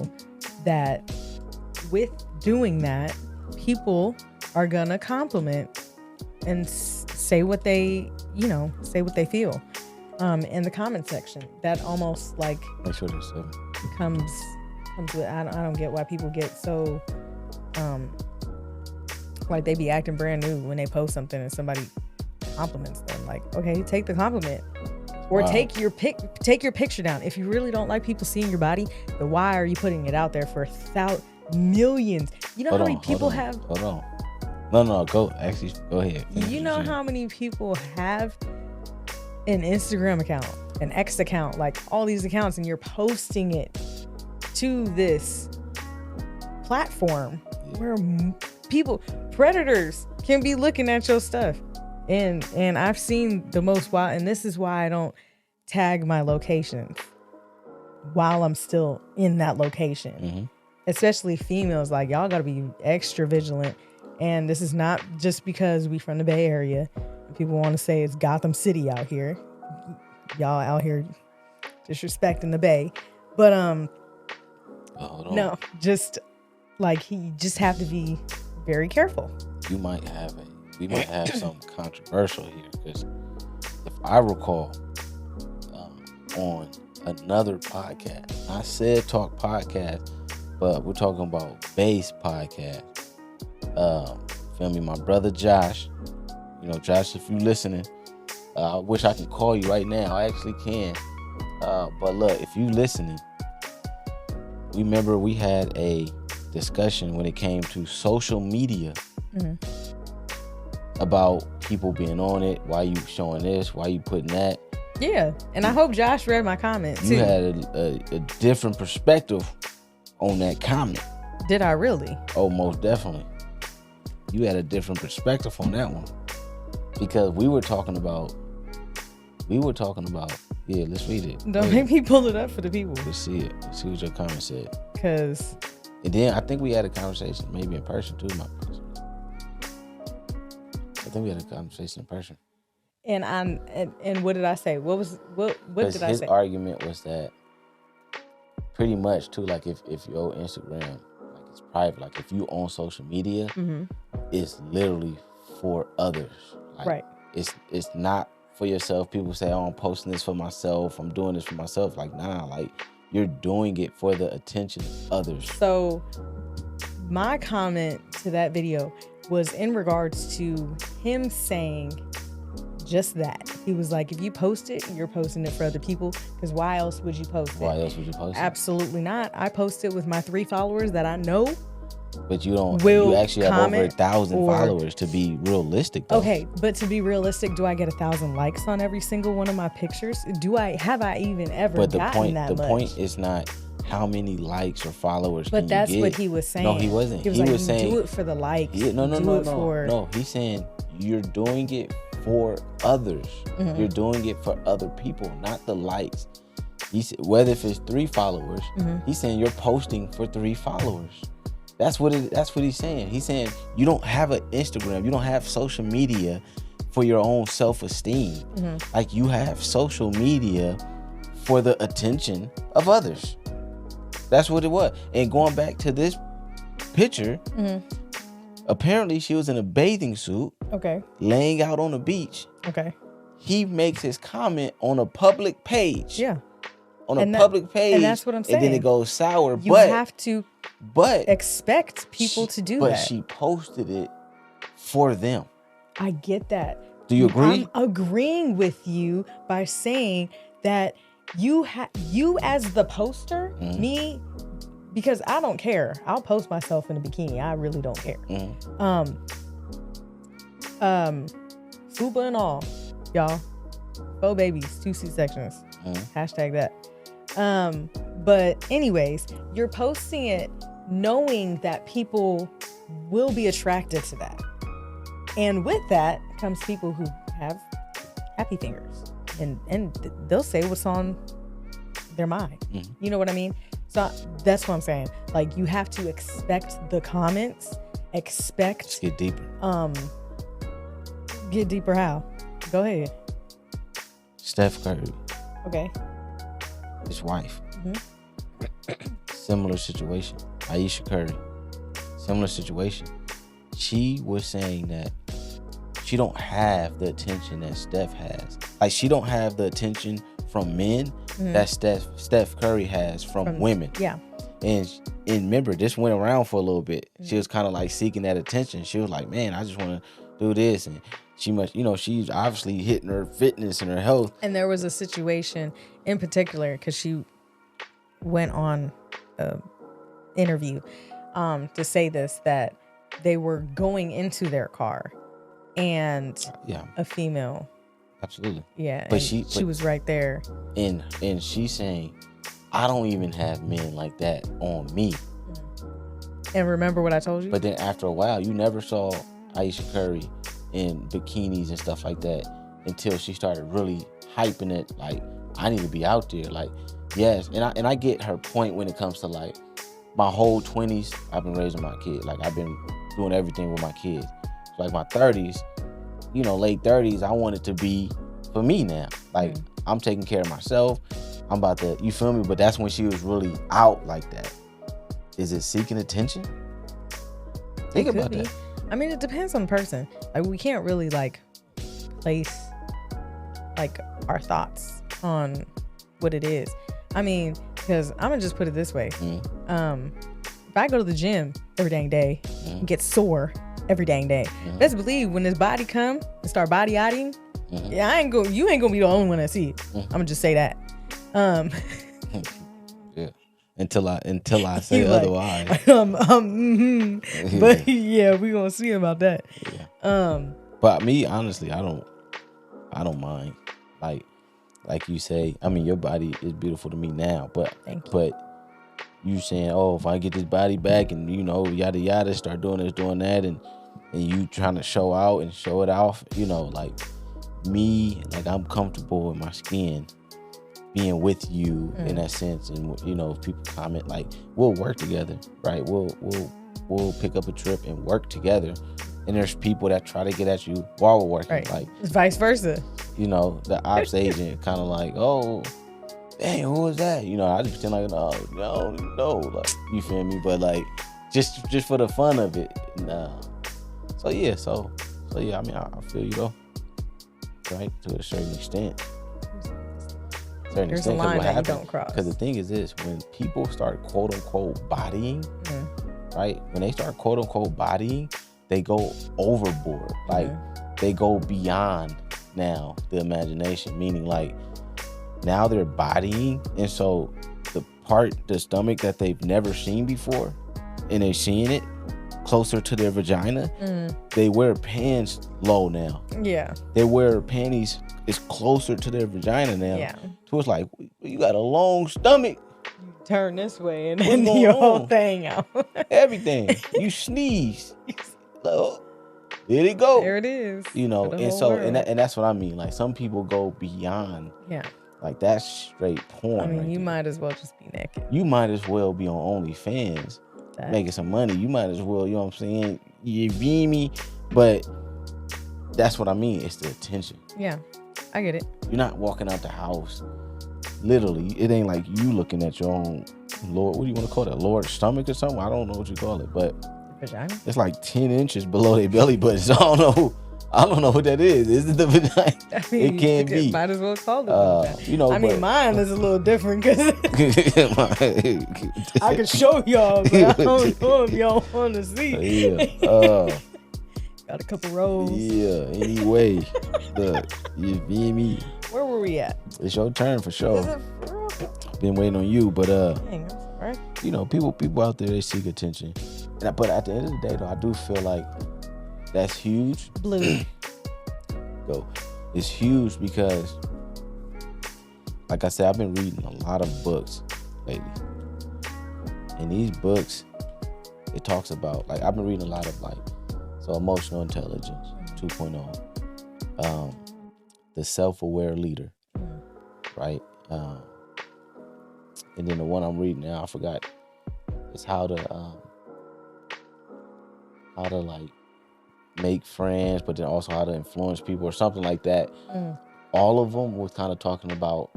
that with doing that, people are gonna compliment and say what they feel in the comment section. That almost like Make sure there's 7. comes with, I don't get why people get so like they be acting brand new when they post something and somebody compliments them. Like, okay, take the compliment. Or Wow. take your picture down. If you really don't like people seeing your body, then why are you putting it out there for millions? You know how many people have? Hold on. No, go ahead. Finish You what know you're how many people have an Instagram account, an X account, like all these accounts, and you're posting it to this platform where predators can be looking at your stuff. And I've seen the most wild, and this is why I don't tag my locations while I'm still in that location. Mm-hmm. Especially females, like, y'all gotta be extra vigilant. And this is not just because we from the Bay Area. People want to say it's Gotham City out here. Y'all out here disrespecting the Bay. But no, just like, you just have to be very careful. We might have something controversial here, because if I recall, on another podcast, I said Talk Podcast, but we're talking about Base Podcast. Feel me? My brother Josh, Josh, if you listening, I wish I could call you right now. I actually can. But look, if you listening, remember we had a discussion when it came to social media. Mm-hmm. About people being on it. Why you showing this? Why you putting that? Yeah, and I hope Josh read my comment too. You had a different perspective on that comment. Did I really? Oh, most definitely. You had a different perspective on that one, because we were talking about. Yeah, let's read it. Don't make me pull it up for the people. Let's see it. Let's see what your comment said. Because. And then I think we had a conversation, maybe in person too. I think we had a conversation in person. And what did I say? What did I say? His argument was that pretty much too, like if your Instagram, like, it's private, like if you own social media, Mm-hmm. it's literally for others. Like, Right. It's not for yourself. People say, oh, I'm posting this for myself, I'm doing this for myself. Like, nah, like, you're doing it for the attention of others. So my comment to that video was in regards to him saying just that. He was like, if you post it, you're posting it for other people, because why else would you post it? Why else would you post it? Absolutely not. I post it with my 3 followers that I know. But you don't. Will you actually have over comment 1,000 or- followers, to be realistic, though. Okay, but to be realistic, do I get 1,000 likes on every single one of my pictures? Have I even ever But the gotten that the much? point is not how many likes or followers. But can that's you get. what he was saying. No, he wasn't. He was He like, was you saying, do it for the likes. Yeah, no. For... He's saying you're doing it for others. Mm-hmm. You're doing it for other people, not the likes. He said, whether if it's 3 followers, Mm-hmm. he's saying you're posting for 3 followers. That's what he's saying. He's saying you don't have an Instagram, you don't have social media for your own self-esteem. Mm-hmm. Like, you have social media for the attention of others. That's what it was. And going back to this picture, Mm-hmm. apparently she was in a bathing suit, Okay. laying out on the beach. Okay. He makes his comment on a public page. Yeah. On And a public page. and that's what I'm And then saying. it goes sour. You have to but expect people to do but that. she posted it for them. I get that. Do you agree? I'm agreeing with you by saying that you as the poster, Mhm. me, because I don't care. I'll post myself in a bikini. I really don't care. Mhm. Fupa and all, y'all. 4 babies, 2 C-sections. Mhm. Hashtag that. But anyways, you're posting it knowing that people will be attracted to that. And with that comes people who have happy fingers. And they'll say what's on they're mine. Mhm. You know what I mean? So that's what I'm saying. Like, you have to expect the comments. Expect. Let's get deeper. Get deeper. How? Go ahead. Steph Curry, Okay. his wife. Mhm. Similar situation. Aisha Curry, similar situation. She was saying that she don't have the attention that Steph has. Like, she don't have the attention from men that Steph Curry has from women. Yeah. And remember, this went around for a little bit. She was kind of like seeking that attention. She was like, man, I just want to do this. And she must, she's obviously hitting her fitness and her health. And there was a situation in particular, because she went on an interview to say this, that they were going into their car and Yeah, a female. absolutely. Yeah. But and she was right there. And she's saying, I don't even have men like that on me. And remember what I told you? But then after a while, you never saw Aisha Curry in bikinis and stuff like that until she started really hyping it. Like, I need to be out there. Like, yes. And I get her point when it comes to, like, my whole 20s, I've been raising my kid. Like, I've been doing everything with my kids. So, like, my 30s, late 30s, I want it to be for me now. Like, I'm taking care of myself. I'm about to, you feel me? But that's when she was really out like that. Is it seeking attention? Think about that. I mean, it depends on the person. Like, we can't really, like, place, like, our thoughts on what it is. I mean, because I'm going to just put it this way. If I go to the gym every dang day and get sore every dang day, best believe when this body come and start body eyeing, yeah, you ain't gonna be the only one that see it. I'm gonna just say that. Yeah. Until I say Like, otherwise. But yeah, we gonna see about that. Yeah. But me, honestly, I don't mind. Like you say, I mean, your body is beautiful to me now, but Thank you. but you saying, oh, if I get this body back and yada yada, start doing this, doing that, and you trying to show out and show it off, like me, like, I'm comfortable in my skin being with you in that sense. And if people comment, like, we'll work together, right? We'll pick up a trip and work together. And there's people that try to get at you while we're working, Right. like, It's vice versa. the ops agent kind of like, oh, dang, who was that? I just pretend like, no, like, you feel me? But, like, just for the fun of it. No. So yeah, I mean, I feel you though, right, to a certain extent. There's a line that you don't cross. Because the thing is this: when people start quote unquote bodying, right? When they start quote unquote bodying, they go overboard. Like, they go beyond now the imagination. Meaning, like, now they're bodying, and so the stomach that they've never seen before, and they're seeing it closer to their vagina, they wear pants low now. Yeah. They wear panties is closer to their vagina now. Yeah. So it's like, you got a long stomach, Turn this way and What's then going your whole on? thing out. everything. You sneeze. Oh, there it go. There it is. For the And whole so, world. and that's what I mean. Like, some people go beyond, Yeah. like, that's straight porn. I mean, right you there. might as well just be naked. You might as well be on OnlyFans making some money. You might as well, you know what I'm saying? You feel me? But that's what I mean. It's the attention. Yeah. I get it. You're not walking out the house. Literally, it ain't like you looking at your own Lord. What do you want to call that? Lower stomach or something? I don't know what you call it, but Vagina? it's like 10 inches below their belly button. So I don't know what that is. Is it the vagina? I mean, It can you be. might as well call it vagina. I mean, but- mine is a little different because I can show y'all, but I don't know if y'all want to see. Yeah. Got a couple rows. Yeah. Anyway, look, you feel me? Where were we at? It's your turn for Is sure. it for real? Been waiting on you, but Dang, I'm sorry. people out there, they seek attention. But at the end of the day, though, I do feel like that's huge. Blue. Go. It's huge because, like I said, I've been reading a lot of books lately. And these books, it talks about, like, I've been reading a lot of, like, so emotional intelligence 2.0, the self-aware leader, right? And then the one I'm reading now, I forgot. It's how to like make friends, but then also how to influence people or something like that. All of them was kind of talking about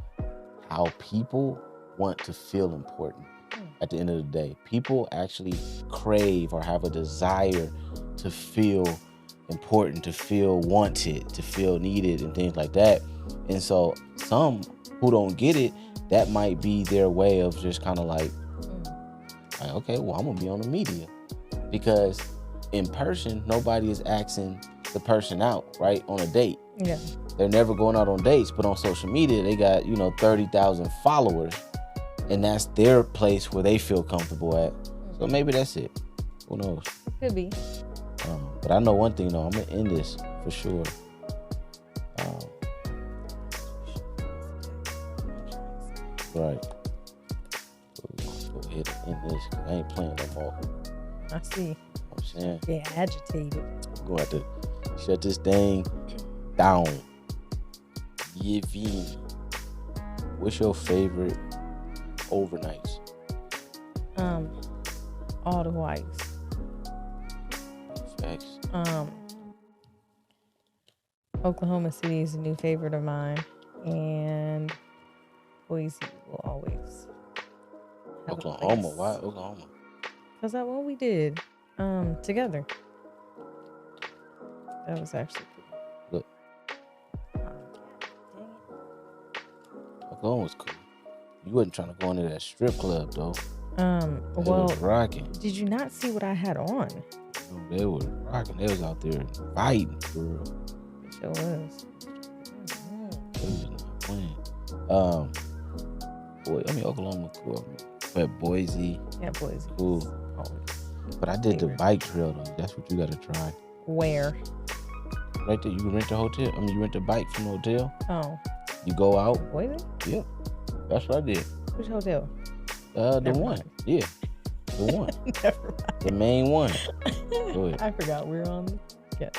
how people want to feel important at the end of the day. People actually crave or have a desire to feel important, to feel wanted, to feel needed and things like that. And so some who don't get it, that might be their way of just kind of like, okay, well, I'm gonna be on the media. Because in person, nobody is asking the person out, right, on a date. Yeah. They're never going out on dates, but on social media, they got, 30,000 followers, and that's their place where they feel comfortable at. So maybe that's it. Who knows? Could be. But I know one thing, though. I'm going to end this for sure. Right. Go ahead and end this, 'cause I ain't playing no more. I see. I'm saying, Get agitated. I'm going to have to shut this thing down. Yevine, what's your favorite overnights? All the whites. Facts. Oklahoma City is a new favorite of mine, and Boise will always have Oklahoma? Why Oklahoma? Because that's what we did together. That was actually cool. Look. Oklahoma was cool. You wasn't trying to go into that strip club though. They Well, was rocking. did you not see what I had on? They was rocking. They was out there fighting for real. It sure was. They was not playing. Oklahoma cool. But Boise, Yeah, Boise. cool. Always. But I did the Favorite. bike trail though. That's what you gotta try. Where? Right there, you can rent a hotel. You rent a bike from the hotel. Oh, You go out. Boise? Yeah, that's what I did. Which hotel? The Never one. mind. Yeah, the one. Never mind. The main one. Go ahead. I forgot we were on. Yeah.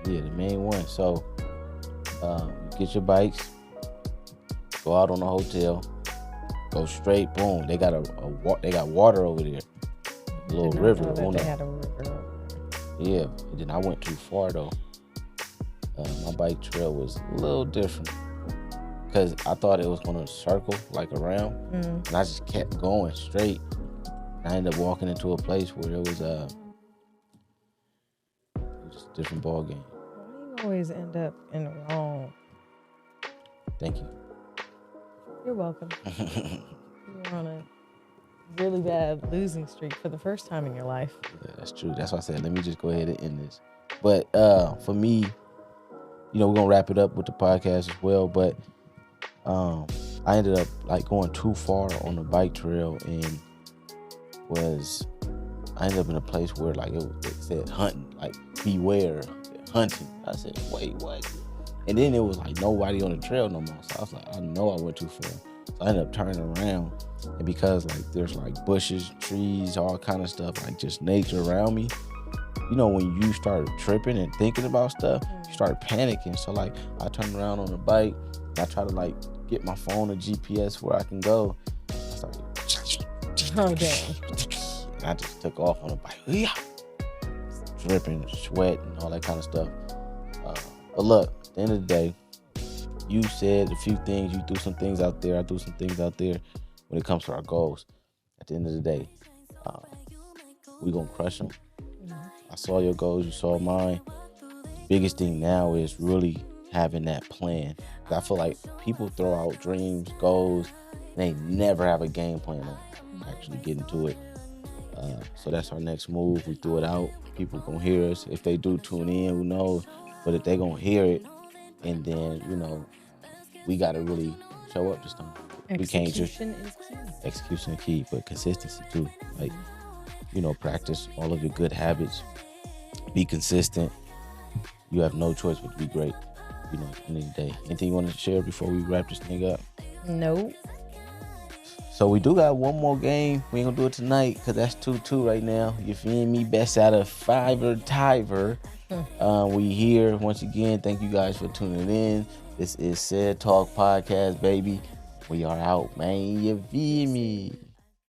Yeah, the main one. So, you get your bikes, go out on the hotel, go straight. Boom. They got they got water over there. A little Did not river. know that on they it. had a river. Yeah. And then I went too far though. My bike trail was a little different because I thought it was gonna circle like around, and I just kept going straight. I ended up walking into a place where it was just a different ball game. Why you always end up in the wrong? Thank you. You're welcome. You were on a really bad losing streak for the first time in your life. Yeah, that's true. That's why I said, let me just go ahead and end this. But for me, we're going to wrap it up with the podcast as well. But I ended up like going too far on the bike trail and I ended up in a place where like it said hunting, like beware, hunting. I said, wait, what? And then it was like nobody on the trail no more. So I was like, I know I went too far. So I ended up turning around. And because like there's like bushes, trees, all kind of stuff, like just nature around me, when you start tripping and thinking about stuff, you start panicking. So like I turned around on the bike and I try to like get my phone or GPS where I can go. I started Oh, damn. and I just took off on the bike. Yeah. Dripping, sweat, and all that kind of stuff. But look, at the end of the day, you said a few things. You threw some things out there. I threw some things out there when it comes to our goals. At the end of the day, we're going to crush them. I saw your goals. You saw mine. The biggest thing now is really having that plan. I feel like people throw out dreams, goals, and they never have a game plan on actually getting to it. So that's our next move. We threw it out. People going to hear us. If they do tune in, who knows? But if they going to hear it, and then, we got to really show up this time. We can't just... Execution is key. Execution is key, but consistency too. Like, practice all of your good habits. Be consistent. You have no choice but to be great, at the end of the day. Anything you want to share before we wrap this thing up? Nope. So we do got one more game. We ain't gonna do it tonight because that's 2-2 right now. You feel me? Best out of 5 or Tiver. We here once again. Thank you guys for tuning in. This is Said Talk Podcast, baby. We are out, man. You feel me?